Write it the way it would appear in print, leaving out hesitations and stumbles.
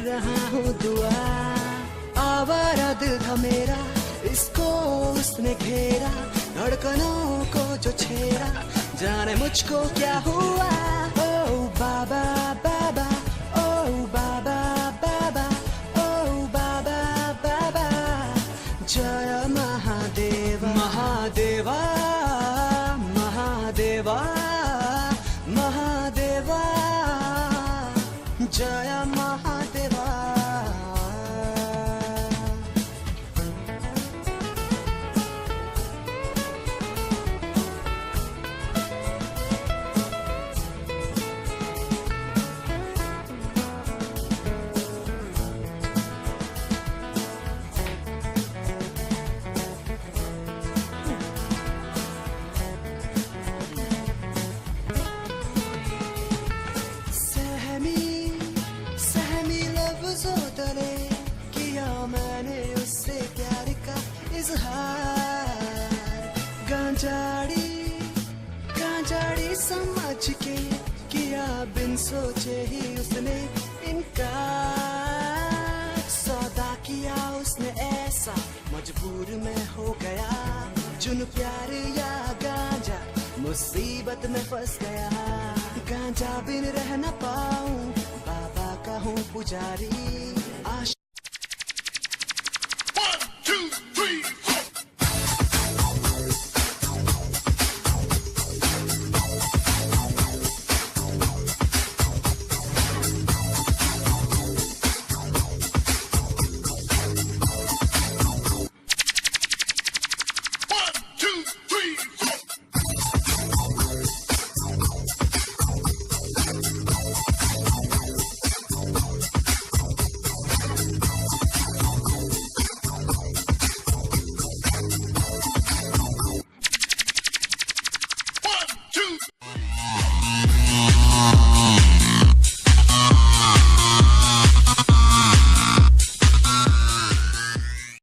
रहा हूँ दुआ। आवारा दिल था मेरा, इसको उसने घेरा, धड़कनों को जो छेड़ा, जाने मुझको क्या हुआ। ओ बाबा बाबा, ओ बाबा बाबा, ओ बाबा बाबा, जय महादेवा महादेवा महादेवा महादेवा, जय महादेवा। सहमी लफ्जों तले किया मैंने उससे प्यार का इजहार। गांजाड़ी समझ के किया बिन सोचे ही उसने इनकार। सौदा किया उसने ऐसा मजबूर मैं हो गया, जुन प्यार या गांजा मुसीबत में फंस गया। गांजा बिन रह न पाऊं, बाबा का हूँ पुजारी,